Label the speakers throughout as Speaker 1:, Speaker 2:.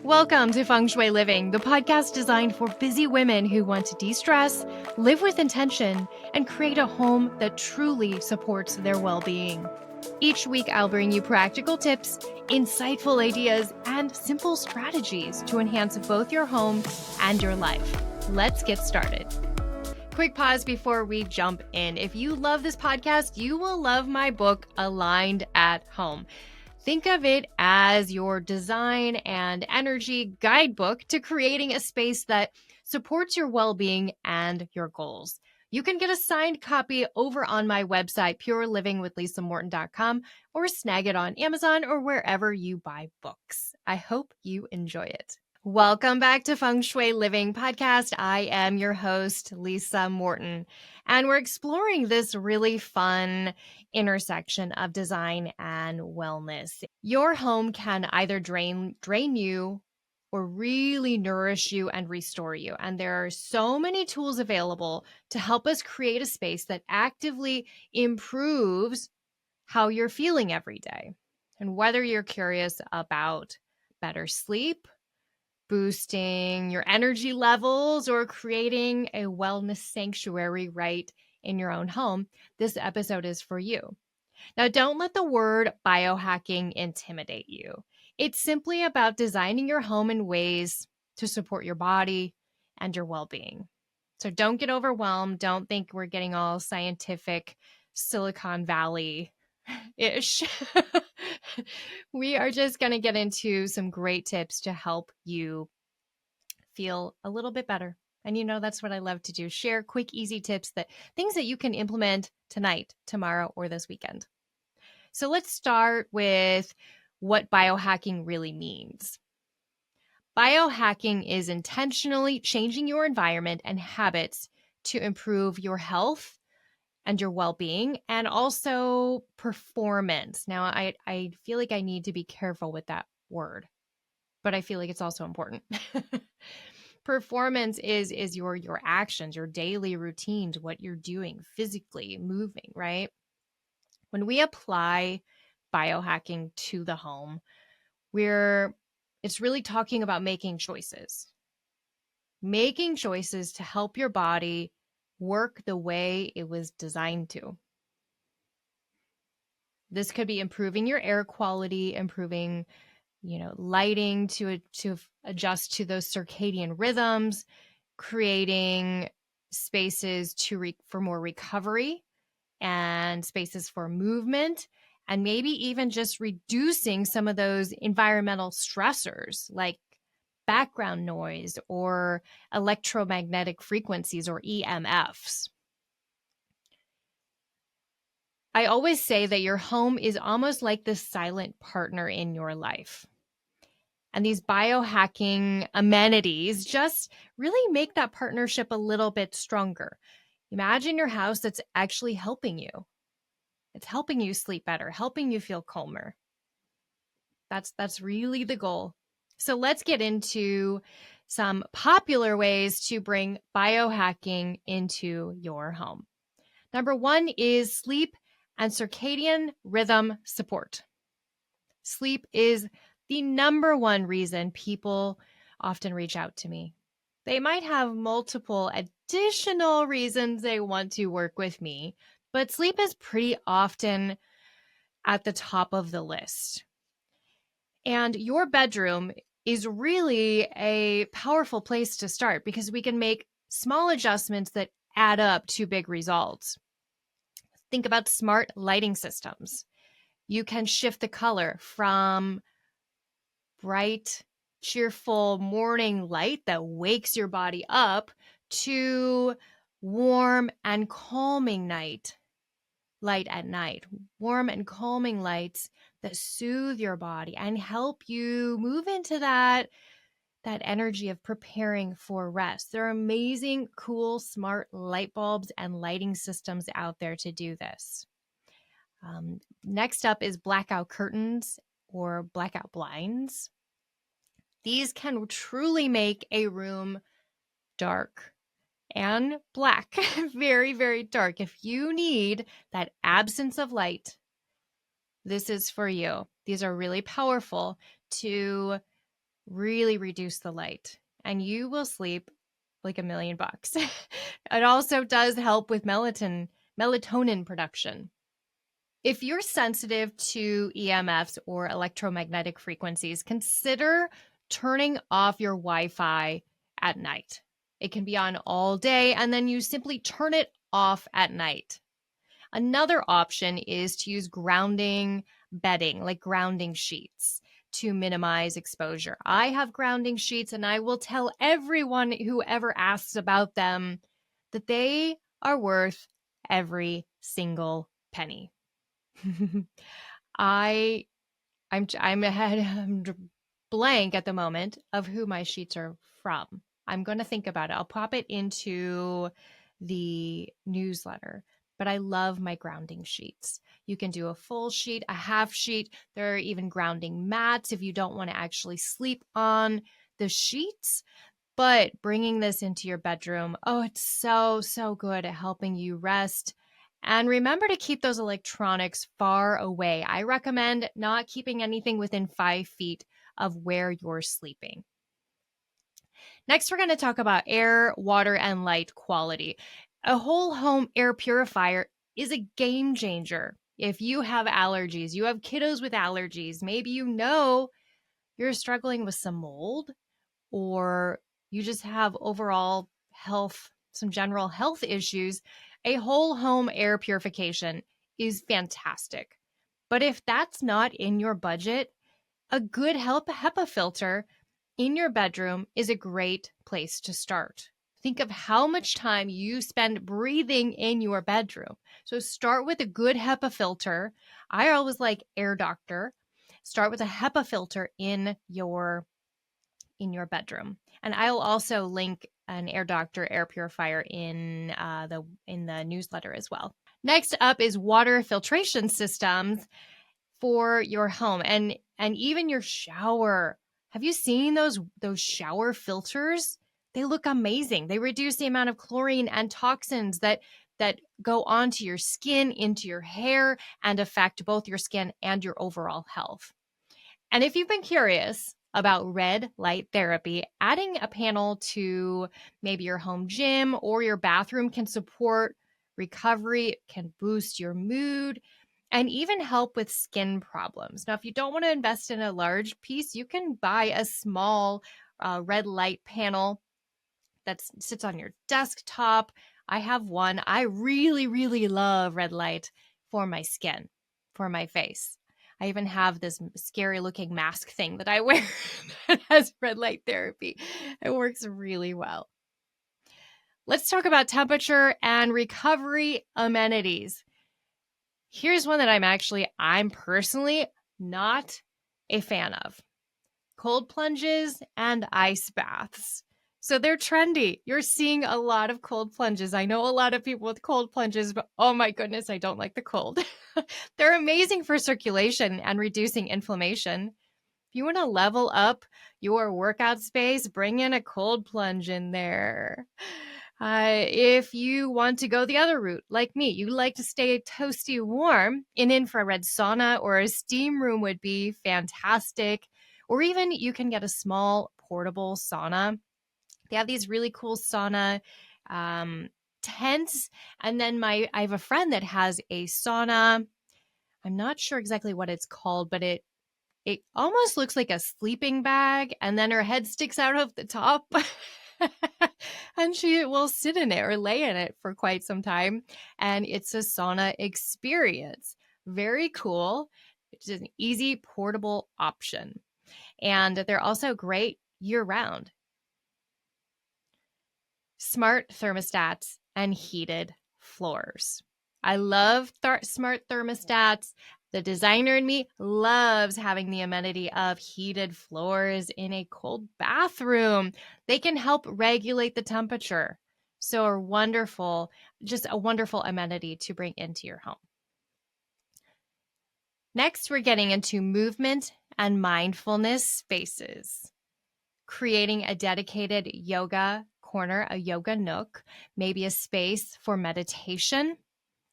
Speaker 1: Welcome to Feng Shui Living, the podcast designed for busy women who want to de-stress, live with intention, and create a home that truly supports their well-being. Each week, I'll bring you practical tips, insightful ideas, and simple strategies to enhance both your home and your life. Let's get started. Quick pause before we jump in. If you love this podcast, you will love my book, Aligned at Home. Think of it as your design and energy guidebook to creating a space that supports your well-being and your goals. You can get a signed copy over on my website, purelivingwithlisamorton.com, or snag it on Amazon or wherever you buy books. I hope you enjoy it. Welcome back to Feng Shui Living Podcast. I am your host, Lisa Morton, and we're exploring this really fun intersection of design and wellness. Your home can either drain you or really nourish you and restore you. And there are so many tools available to help us create a space that actively improves how you're feeling every day. And whether you're curious about better sleep, boosting your energy levels, or creating a wellness sanctuary right in your own home, this episode is for you. Now, don't let the word biohacking intimidate you. It's simply about designing your home in ways to support your body and your well-being. So don't get overwhelmed. Don't think we're getting all scientific Silicon Valley-ish. We are just going to get into some great tips to help you feel a little bit better. And you know, that's what I love to do. Share quick, easy tips, things that you can implement tonight, tomorrow, or this weekend. So let's start with what biohacking really means. Biohacking is intentionally changing your environment and habits to improve your health and your well-being, and also performance. Now, I feel like I need to be careful with that word, but I feel like it's also important. Performance is your actions, your daily routines, what you're doing physically, moving, right? When we apply biohacking to the home, it's really talking about making choices to help your body work the way it was designed to. This could be improving your air quality, improving, lighting to adjust to those circadian rhythms, creating spaces for more recovery and spaces for movement, and maybe even just reducing some of those environmental stressors like background noise or electromagnetic frequencies or EMFs. I always say that your home is almost like the silent partner in your life. And these biohacking amenities just really make that partnership a little bit stronger. Imagine your house that's actually helping you. It's helping you sleep better, helping you feel calmer. That's really the goal. So let's get into some popular ways to bring biohacking into your home. Number one is sleep and circadian rhythm support. Sleep is the number one reason people often reach out to me. They might have multiple additional reasons they want to work with me, but sleep is pretty often at the top of the list. And your bedroom is really a powerful place to start because we can make small adjustments that add up to big results. Think about smart lighting systems. You can shift the color from bright, cheerful morning light that wakes your body up to warm and calming light at night. Warm and calming lights that soothe your body and help you move into that energy of preparing for rest. There are amazing, cool, smart light bulbs and lighting systems out there to do this. Next up is blackout curtains or blackout blinds. These can truly make a room dark and black, very, very dark. If you need that absence of light, this is for you. These are really powerful to really reduce the light, and you will sleep like $1,000,000. It also does help with melatonin production. If you're sensitive to EMFs or electromagnetic frequencies, consider turning off your Wi-Fi at night. It can be on all day, and then you simply turn it off at night. Another option is to use grounding bedding, like grounding sheets, to minimize exposure. I have grounding sheets, and I will tell everyone who ever asks about them that they are worth every single penny. I I'm blank at the moment of who my sheets are from. I'm going to think about it. I'll pop it into the newsletter. But I love my grounding sheets. You can do a full sheet, a half sheet. There are even grounding mats if you don't want to actually sleep on the sheets. But bringing this into your bedroom, oh, it's so, so good at helping you rest. And remember to keep those electronics far away. I recommend not keeping anything within 5 feet of where you're sleeping. Next, we're going to talk about air, water, and light quality. A whole home air purifier is a game changer. If you have allergies, you have kiddos with allergies, maybe you know you're struggling with some mold, or you just have overall health, some general health issues, a whole home air purification is fantastic. But if that's not in your budget, a good HEPA filter in your bedroom is a great place to start. Think of how much time you spend breathing in your bedroom. So start with a good HEPA filter. I always like Air Doctor. Start with a HEPA filter in your bedroom. And I'll also link an Air Doctor air purifier in the newsletter as well. Next up is water filtration systems for your home and even your shower. Have you seen those shower filters? They look amazing. They reduce the amount of chlorine and toxins that go onto your skin, into your hair, and affect both your skin and your overall health. And if you've been curious about red light therapy, adding a panel to maybe your home gym or your bathroom can support recovery, can boost your mood, and even help with skin problems. Now, if you don't want to invest in a large piece, you can buy a small red light panel that sits on your desktop. I have one. I really, really love red light for my skin, for my face. I even have this scary looking mask thing that I wear that has red light therapy. It works really well. Let's talk about temperature and recovery amenities. Here's one that I'm personally not a fan of. Cold plunges and ice baths. So they're trendy. You're seeing a lot of cold plunges. I know a lot of people with cold plunges, but oh my goodness, I don't like the cold. They're amazing for circulation and reducing inflammation. If you want to level up your workout space, bring in a cold plunge in there. If you want to go the other route, like me, you like to stay toasty warm, an infrared sauna or a steam room would be fantastic. Or even you can get a small portable sauna. They have these really cool sauna tents. And then I have a friend that has a sauna. I'm not sure exactly what it's called, but it almost looks like a sleeping bag, and then her head sticks out of the top. And she will sit in it or lay in it for quite some time. And it's a sauna experience. Very cool. It's an easy, portable option. And they're also great year-round. Smart thermostats and heated floors. I love smart thermostats. The designer in me loves having the amenity of heated floors in a cold bathroom. They can help regulate the temperature. So just a wonderful amenity to bring into your home. Next, we're getting into movement and mindfulness spaces. Creating a dedicated yoga corner, a yoga nook, maybe a space for meditation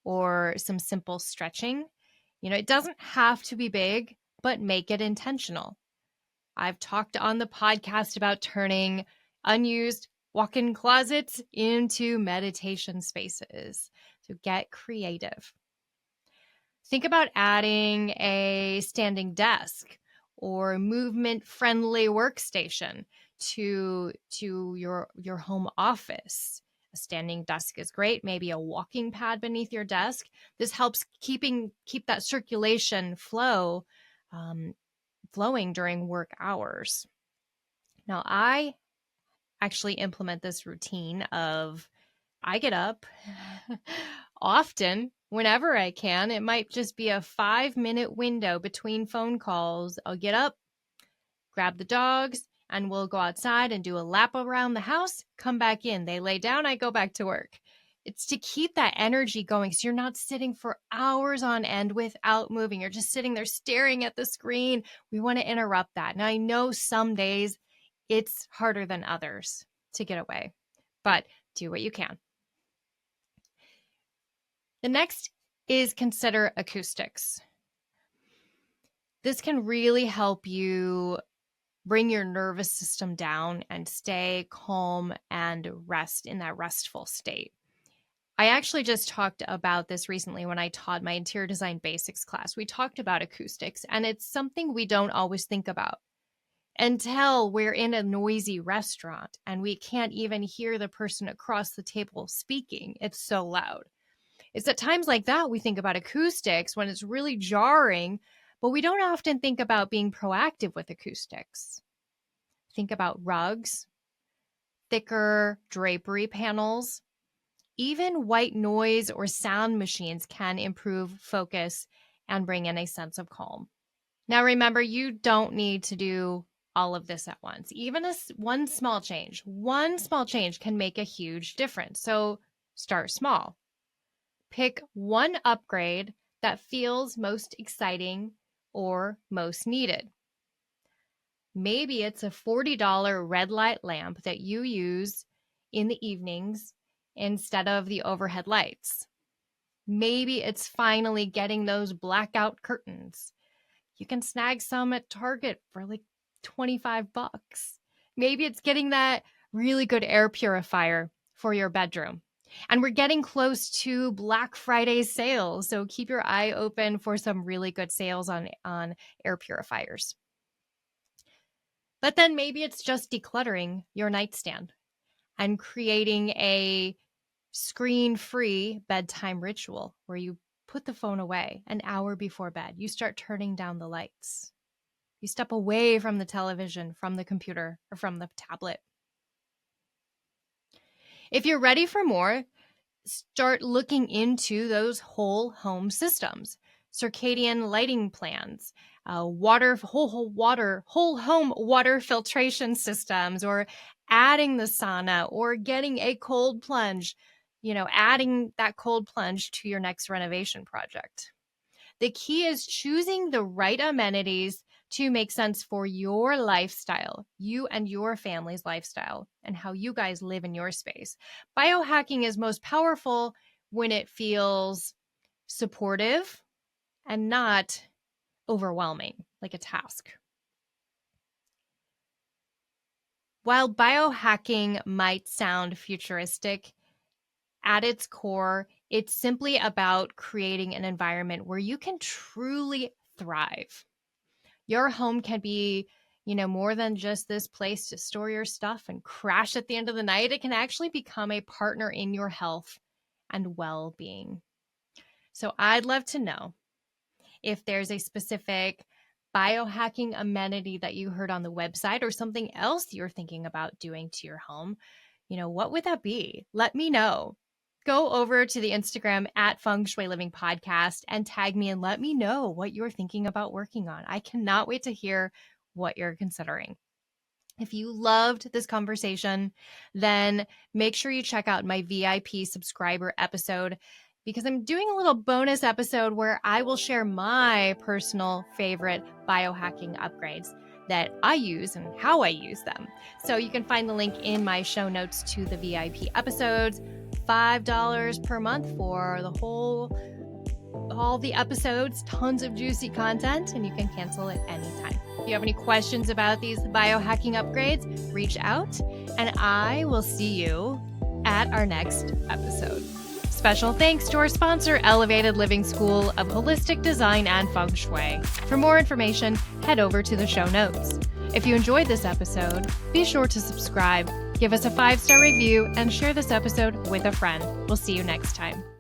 Speaker 1: or some simple stretching. It doesn't have to be big, but make it intentional. I've talked on the podcast about turning unused walk-in closets into meditation spaces. So get creative. Think about adding a standing desk or movement-friendly workstation to your home office. A standing desk is great, maybe a walking pad beneath your desk. This helps keep that circulation flowing during work hours. Now, I actually implement this routine of I get up often, whenever I can. It might just be a 5-minute window between phone calls. I'll get up, grab the dogs, and we'll go outside and do a lap around the house, come back in. They lay down, I go back to work. It's to keep that energy going so you're not sitting for hours on end without moving. You're just sitting there staring at the screen. We want to interrupt that. Now, I know some days it's harder than others to get away, but do what you can. The next is consider acoustics. This can really help you bring your nervous system down and stay calm and rest in that restful state. I actually just talked about this recently when I taught my interior design basics class. We talked about acoustics, and it's something we don't always think about until we're in a noisy restaurant and we can't even hear the person across the table speaking. It's so loud. It's at times like that we think about acoustics when it's really jarring, but we don't often think about being proactive with acoustics. Think about rugs, thicker drapery panels. Even white noise or sound machines can improve focus and bring in a sense of calm. Now, remember, you don't need to do all of this at once. Even one small change can make a huge difference. So start small. Pick one upgrade that feels most exciting or most needed. Maybe it's a $40 red light lamp that you use in the evenings instead of the overhead lights. Maybe it's finally getting those blackout curtains. You can snag some at Target for like $25. Maybe it's getting that really good air purifier for your bedroom. And we're getting close to Black Friday sales, so keep your eye open for some really good sales on air purifiers. But then maybe it's just decluttering your nightstand and creating a screen-free bedtime ritual where you put the phone away an hour before bed. You start turning down the lights. You step away from the television, from the computer, or from the tablet. If you're ready for more, start looking into those whole home systems, circadian lighting plans, whole home water filtration systems, or adding the sauna or getting a cold plunge, adding that cold plunge to your next renovation project. The key is choosing the right amenities to make sense for your lifestyle, you and your family's lifestyle, and how you guys live in your space. Biohacking is most powerful when it feels supportive and not overwhelming, like a task. While biohacking might sound futuristic, at its core, it's simply about creating an environment where you can truly thrive. Your home can be, more than just this place to store your stuff and crash at the end of the night. It can actually become a partner in your health and well-being. So I'd love to know if there's a specific biohacking amenity that you heard on the website or something else you're thinking about doing to your home. What would that be? Let me know. Go over to the Instagram at Feng Shui Living Podcast and tag me and let me know what you're thinking about working on. I cannot wait to hear what you're considering. If you loved this conversation, then make sure you check out my VIP subscriber episode, because I'm doing a little bonus episode where I will share my personal favorite biohacking upgrades that I use and how I use them. So you can find the link in my show notes to the VIP episodes. $5 per month for all the episodes, tons of juicy content, and you can cancel at any time. If you have any questions about these biohacking upgrades, reach out, and I will see you at our next episode. Special thanks to our sponsor, Elevated Living School of Holistic Design and Feng Shui. For more information, head over to the show notes. If you enjoyed this episode, be sure to subscribe, give us a 5-star review, and share this episode with a friend. We'll see you next time.